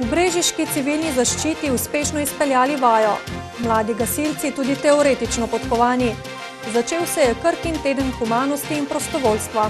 Brežiški civilni zaščiti uspešno izpeljali vajo. Mladi gasilci tudi teoretično podkovani. Začel se je Krkin teden humanosti in prostovoljstva.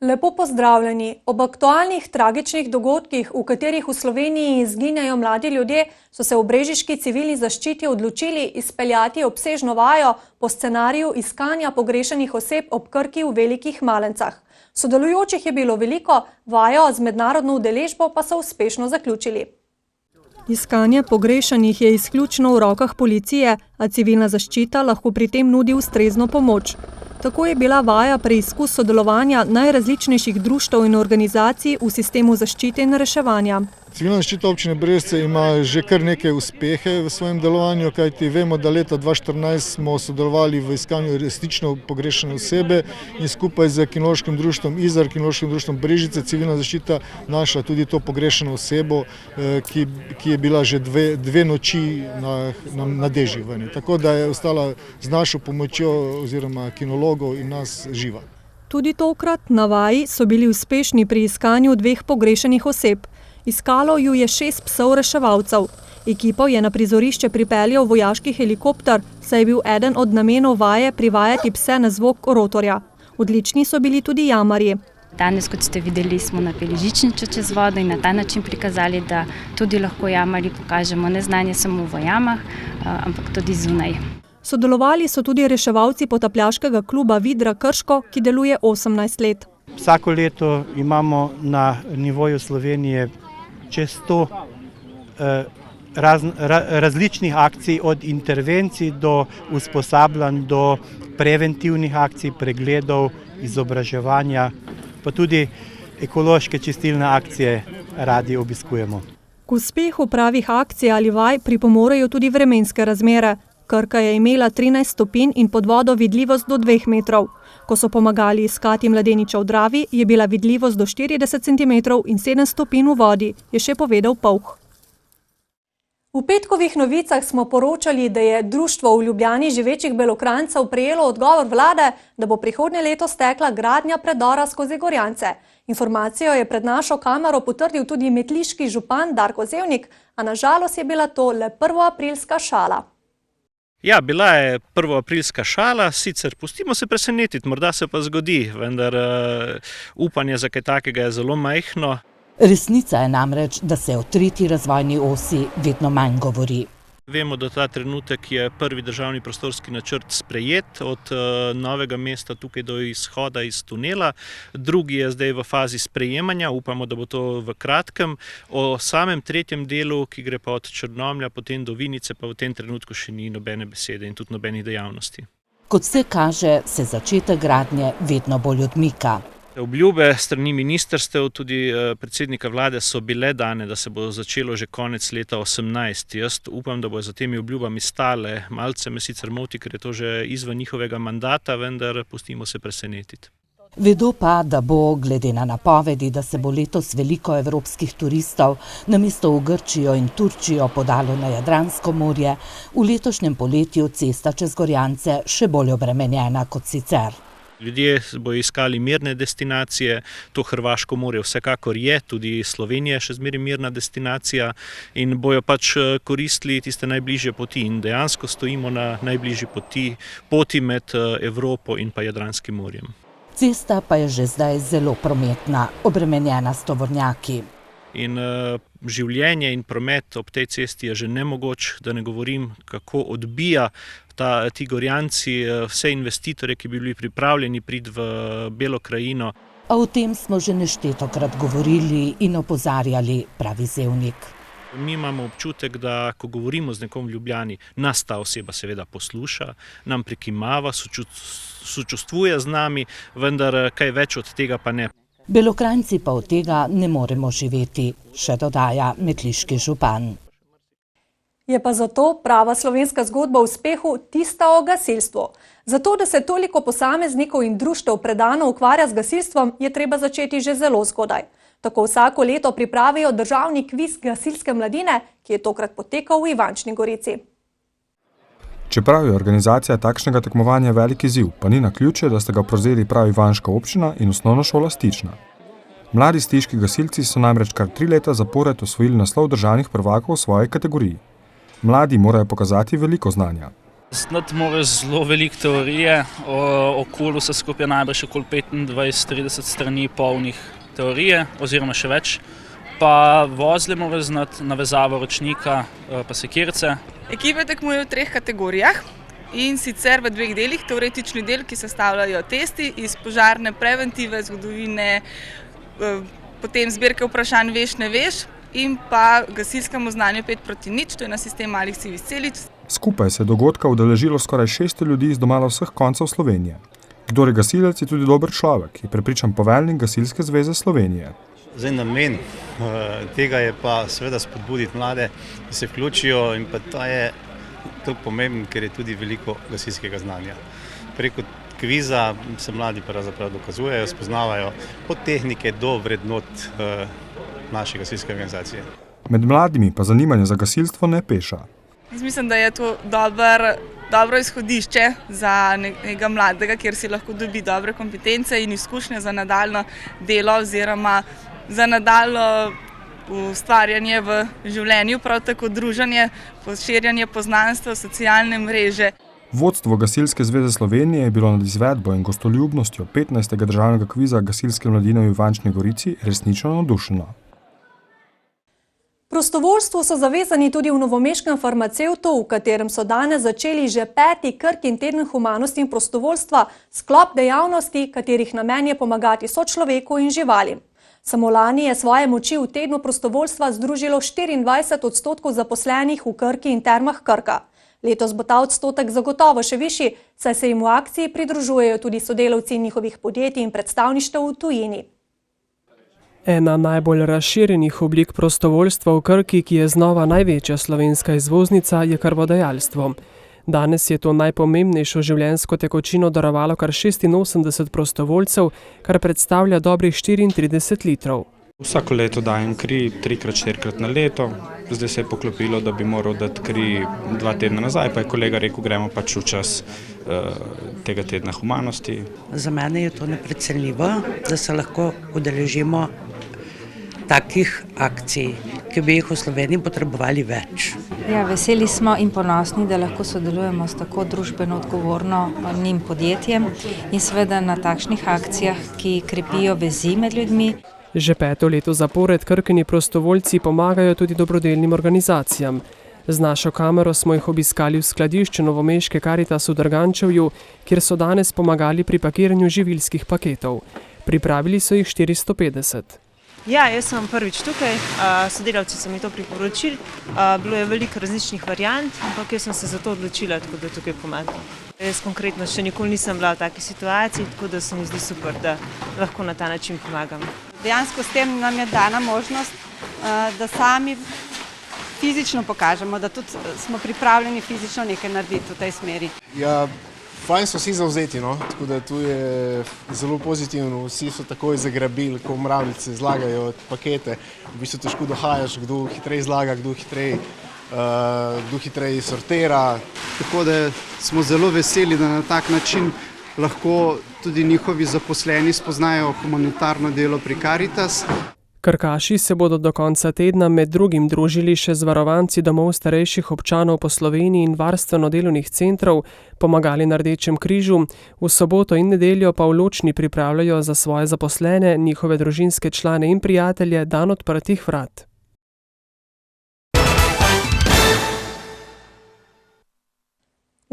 Lepo pozdravljeni. Ob aktualnih tragičnih dogodkih, v katerih v Sloveniji izginjajo mladi ljudje, so se v Brežiški civilni zaščiti odločili izpeljati obsežno vajo po scenariju iskanja pogrešenih oseb ob Krki v Velikih Malencah. Sodelujočih je bilo veliko, vajo z mednarodno udeležbo pa so uspešno zaključili. Iskanje pogrešenih je izključno v rokah policije, a civilna zaščita lahko pri tem nudi ustrezno pomoč. Tako je bila vaja preizkus sodelovanja najrazličnejših društev in organizacij v sistemu zaščite in reševanja. Civilna zaščita občine Brežice ima že kar nekaj uspehe v svojem delovanju, kajti vemo, da leta 2014 smo sodelovali v iskanju resnično pogrešene osebe in skupaj z kinološkim društvom Izar, kinološkim društvom Brežice, civilna zaščita našla tudi to pogrešeno osebo, ki je bila že dve noči na dežju. Tako da je ostala z našo pomočjo oziroma kinologov in nas živa. Tudi tokrat na vaji so bili uspešni pri iskanju dveh pogrešenih oseb. Iskalo ju je 6 psov reševalcev. Ekipo je na prizorišče pripeljal vojaški helikopter, saj je bil eden od namenov vaje privajati pse na zvok rotorja. Odlični so bili tudi jamarji. Danes, kot ste videli, smo napeli žičnico čez vodo in na ta način prikazali, da tudi lahko jamarji pokažemo neznanje samo v jamah, ampak tudi zunaj. Sodelovali so tudi reševalci potapljaškega kluba Vidra Krško, ki deluje 18 let. Vsako leto imamo na nivoju Slovenije čez 100 različnih akcij, od intervencij do usposabljanj, do preventivnih akcij, pregledov, izobraževanja, pa tudi ekološke čistilne akcije radi obiskujemo. K uspehu pravih akcij ali vaj pripomorejo tudi vremenske razmere. Krka je imela 13 stopinj in pod vodo vidljivost do 2 metrov. Ko so pomagali iskati mladeniča v Dravi, je bila vidljivost do 40 cm in 7 stopinj v vodi, je še povedal Povh. V petkovih novicah smo poročali, da je društvo v Ljubljani živečih Belokranjcev prejelo odgovor vlade, da bo prihodnje leto stekla gradnja predora skozi Gorjance. Informacijo je pred našo kamero potrdil tudi metliški župan Darko Zevnik, a na žalost je bila to le prvoaprilska šala. Ja, bila je prvoaprilska šala, sicer pustimo se presenetiti, morda se pa zgodi, vendar upanje za kaj takega je zelo majhno. Resnica je namreč, da se o 3. razvojni osi vedno manj govori. Vemo, da ta trenutek je prvi državni prostorski načrt sprejet od Novega mesta tukaj do izhoda iz tunela. Drugi je zdaj v fazi sprejemanja, upamo, da bo to v kratkem. O samem 3. delu, ki gre pa od Črnomlja potem do Vinice, pa v tem trenutku še ni nobene besede in tudi nobenih dejavnosti. Kot se kaže, se začetek gradnje vedno bolj odmika. Obljube strani ministrstev, tudi predsednika vlade, so bile dane, da se bo začelo že konec leta 2018. Jaz upam, da bo za temi obljubami stale. Malce me sicer moti, ker je to že izven njihovega mandata, vendar pustimo se presenetiti. Vedo pa, da bo, glede na napovedi, da se bo letos veliko evropskih turistov namesto v Grčijo in Turčijo podalo na Jadransko morje, v letošnjem poletju cesta čez Gorjance še bolj obremenjena kot sicer. Ljudje bodo iskali mirne destinacije, to Hrvaško morje vsekakor je, tudi Slovenija je še zmeraj mirna destinacija in bojo pač koristili tiste najbližje poti in dejansko stojimo na najbližji poti med Evropo in pa Jadranskim morjem. Cesta pa je že zdaj zelo prometna, obremenjena s tovornjaki. In življenje in promet ob tej cesti je že nemogoč, da ne govorim, kako odbija ti Gorjanci vse investitorje, ki bi bili pripravljeni priti v Belo krajino. A o tem smo že neštetokrat govorili in opozarjali, pravi Zevnik. Mi imamo občutek, da ko govorimo z nekom v Ljubljani, nas ta oseba seveda posluša, nam prikimava, sočustvuje z nami, vendar kaj več od tega pa ne. Belokranjci pa od tega ne moremo živeti, še dodaja metliški župan. Je pa zato prava slovenska zgodba o uspehu tista o gasilstvu. Zato, da se toliko posameznikov in društev predano ukvarja z gasilstvom, je treba začeti že zelo zgodaj. Tako vsako leto pripravijo državni kviz gasilske mladine, ki je tokrat potekal v Ivančni Gorici. Čeprav je organizacija takšnega tekmovanja velik izziv, pa ni naključje, da sta ga prevzeli prav ivanška občina in osnovna šola Stična. Mladi stiški gasilci so namreč kar 3 leta zapored osvojili naslov državnih prvakov v svoji kategoriji. Mladi morajo pokazati veliko znanja. Znati morajo zelo veliko teorije, okoli vse skupaj najbrž okoli 25-30 strani polnih teorije, oziroma še več. Pa vozili morajo znati navezavo ročnika, pa sekirce. Ekipe tekmujejo v 3 kategorijah in sicer v 2 delih. Teoretični del, ki sestavljajo testi iz požarne preventive, zgodovine, potem zbirke vprašanj veš, ne veš in pa gasilskemu znanju 5 proti 0, to je na sistem malih sivih celic. Skupaj se je dogodka udeležilo skoraj 600 ljudi iz domala vseh koncev Slovenije. Kdor je gasilec, je tudi dober človek, je prepričan poveljnik Gasilske zveze Slovenije. Zdaj namen tega je pa seveda spodbuditi mlade, da se vključijo in pa ta je toliko pomemben, ker je tudi veliko gasilskega znanja. Preko kviza se mladi pravzaprav dokazujejo, spoznavajo od tehnike do vrednot naše gasilske organizacije. Med mladimi pa zanimanje za gasilstvo ne peša. Jaz mislim, da je to dobro izhodišče za nekega mladega, kjer si lahko dobi dobre kompetence in izkušnje za nadaljno delo oziroma za nadaljno ustvarjanje v življenju, prav tako druženje, širjenje poznanstva, socialne mreže. Vodstvo Gasilske zveze Slovenije je bilo nad izvedbo in gostoljubnostjo 15. državnega kviza gasilske mladine v Ivančni Gorici resnično navdušeno. Prostovoljstvu so zavezani tudi v novomeškem farmacevtu, v katerem so danes začeli že 5. Krkin teden humanosti in prostovoljstva, sklop dejavnosti, katerih namen je pomagati sočloveku in živalim. Samo lani je svoje moči v tednu prostovoljstva združilo 24% zaposlenih v Krki in Termah Krka. Letos bo ta odstotek zagotovo še višji, saj se jim v akciji pridružujejo tudi sodelavci njihovih podjetij in predstavništev v tujini. Ena najbolj razširjenih oblik prostovoljstva v Krki, ki je znova največja slovenska izvoznica, je krvodajalstvo. Danes je to najpomembnejšo življenjsko tekočino darovalo kar 86 prostovoljcev, kar predstavlja dobrih 34 litrov. Vsako leto dajem kri 3-4 na leto. Zdaj se je poklopilo, da bi moral dati kri 2 tedna nazaj, pa je kolega rekel, gremo pač v čas tega tedna humanosti. Za mene je to neprecenljivo, da se lahko udeležimo takih akcij, ki bi jih v Sloveniji potrebovali več. Ja, veseli smo in ponosni, da lahko sodelujemo s tako družbeno odgovornim podjetjem in seveda na takšnih akcijah, ki krepijo vezi med ljudmi. Že 5. leto zapored Krkini prostovoljci pomagajo tudi dobrodelnim organizacijam. Z našo kamero smo jih obiskali v skladišču novomeške Karitas v Drgančevju, kjer so danes pomagali pri pakiranju živilskih paketov. Pripravili so jih 450. Ja, jaz sem prvič tukaj, sodelavci so mi to priporočili, bilo je veliko različnih variant, ampak jaz sem se za to odločila, tako da tukaj pomagam. Jaz konkretno še nikoli nisem bila v taki situaciji, tako da se mi zdi super, da lahko na ta način pomagam. Dejansko s tem nam je dana možnost, da sami fizično pokažemo, da tudi smo pripravljeni fizično nekaj narediti v tej smeri. Ja, fajn so vsi zavzeti, no? Tako da tu je zelo pozitivno, vsi so takoj zagrabili, ko mravljice zlagajo pakete, v bistvu težko dohajaš, kdo hitreje zlaga, kdo hitreje sortira. Tako da smo zelo veseli, da na tak način lahko tudi njihovi zaposleni spoznajo humanitarno delo pri Karitas. Krkaši se bodo do konca tedna med drugim družili še z varovanci domov starejših občanov po Sloveniji in varstveno-delovnih centrov, pomagali na Rdečem križu, v soboto in nedeljo pa v Ločni pripravljajo za svoje zaposlene, njihove družinske člane in prijatelje dan odprtih vrat.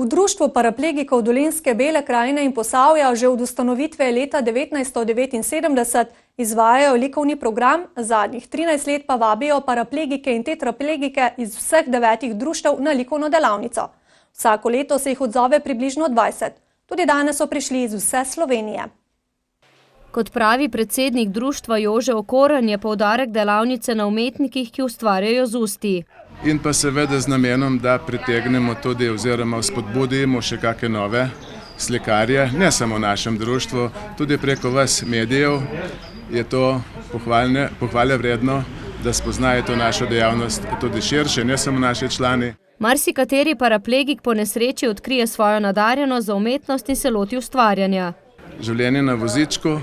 V Društvu paraplegikov Dolenjske, Bele krajine in Posavja že od ustanovitve leta 1979 izvajajo likovni program, zadnjih 13 let pa vabijo paraplegike in tetraplegike iz vseh 9 društev na likovno delavnico. Vsako leto se jih odzove približno 20. Tudi danes so prišli iz vse Slovenije. Kot pravi predsednik društva Jože Okoren, je poudarek delavnice na umetnikih, ki ustvarjajo z usti. In pa seveda z namenom, da pritegnemo tudi oziroma spodbudimo še kakšne nove slikarje, ne samo v našem društvu, tudi preko vas medijev, je to pohvale vredno, da spoznajo to našo dejavnost tudi širše, ne samo naši člani. Marsikateri paraplegik po nesreči odkrije svojo nadarjenost za umetnost in se loti ustvarjanja. Življenje na vozičku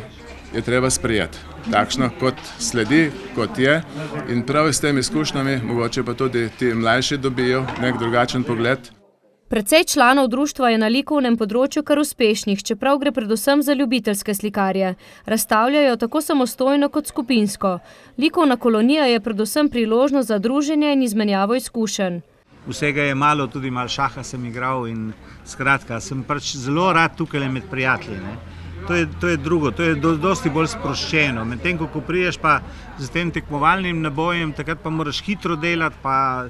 je treba sprejeti, takšno kot sledi, kot je, in prav s temi izkušnjami mogoče pa tudi ti mlajši dobijo nek drugačen pogled. Precej članov društva je na likovnem področju kar uspešnih, čeprav gre predvsem za ljubiteljske slikarje. Razstavljajo tako samostojno kot skupinsko. Likovna kolonija je predvsem priložnost za druženje in izmenjavo izkušenj. Vsega je malo, tudi malo šaha sem igral in skratka, sem pač zelo rad tukaj med prijatelji. To je drugo, to je dosti bolj sproščeno. Medtem, ko priješ pa z tem tekmovalnim nabojem, takrat pa moraš hitro delati, pa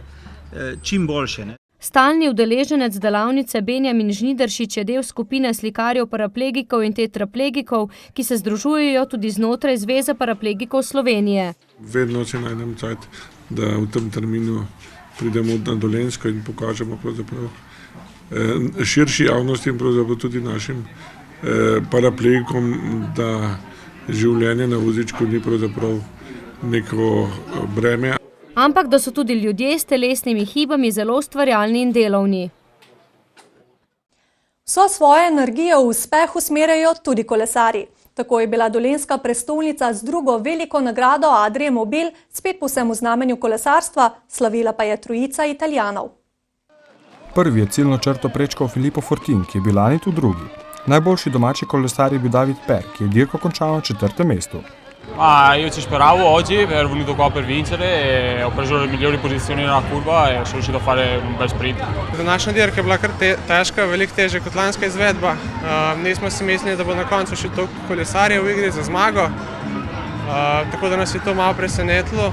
čim boljše. Stalni udeleženec delavnice Benjamin Žnideršič je del skupine slikarjev paraplegikov in tetraplegikov, ki se združujejo tudi znotraj Zveze paraplegikov Slovenije. Vedno se najdem cajt, da v tem terminu pridemo na Dolenjsko in pokažemo širši javnosti in tudi našim paraplegikom, da življenje na vozičku ni pravzaprav neko breme. Ampak da so tudi ljudje s telesnimi hibami zelo ustvarjalni in delovni. Vso svojo energijo v uspeh usmerjajo tudi kolesarji. Tako je bila dolenjska prestolnica z drugo veliko nagrado Adrie Mobil spet povsem v znamenju kolesarstva, slavila pa je trojica Italijanov. Prvi je ciljno črto prečkal Filippo Fortin, ki je bil lani tu drugi. Najboljši domači kolesar je bil David Per, ki je dirko končal na 4. mestu. Io ci speravo oggi, ero venuto qua per vincere e ho preso le migliori posizioni nella curva e sono riuscito a fare un bel sprint. Današnja dirka je bila kar težka, veliko težja kot lanska izvedba. Nismo si mislili, da bo na koncu še toliko kolesarjev v igri za zmago, tako da nas je to malo presenetilo.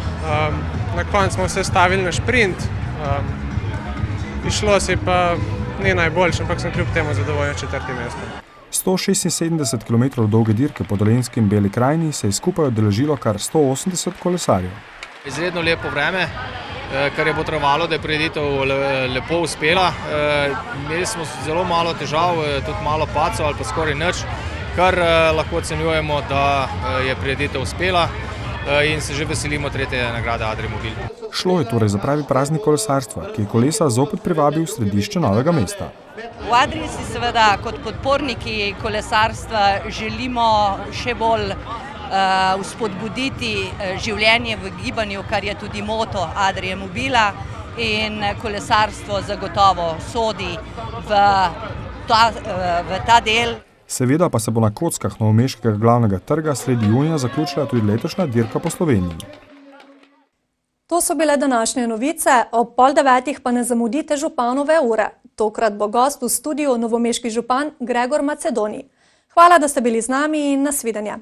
Na koncu smo vse stavili na šprint, išlo si pa ni najboljše, ampak sem kljub temu zadovoljen 4. mesto. 176 km dolge dirke po Dolenjski in Beli krajini se je skupaj udeležilo kar 180 kolesarjev. Izredno lepo vreme, kar je potrebovalo, da je prireditev lepo uspela. Imeli smo zelo malo težav, tudi malo padcev ali pa skoraj nič, kar lahko ocenjujemo, da je prireditev uspela in se že veselimo 3. nagrade Adrie Mobil. Šlo je torej za pravi praznik kolesarstva, ki je kolesa zopet privabil v središče Novega mesta. V Adrii si seveda kot podporniki kolesarstva želimo še bolj vzpodbuditi življenje v gibanju, kar je tudi moto Adrie Mobila, in kolesarstvo zagotovo sodi v ta del. Seveda pa se bo na kockah novomeškega glavnega trga sredi junija zaključila tudi letošnja dirka po Sloveniji. To so bile današnje novice, ob 8:30 pa ne zamudite županove ure. Tokrat bo gost v studiu novomeški župan Gregor Macedoni. Hvala, da ste bili z nami in nasvidenje.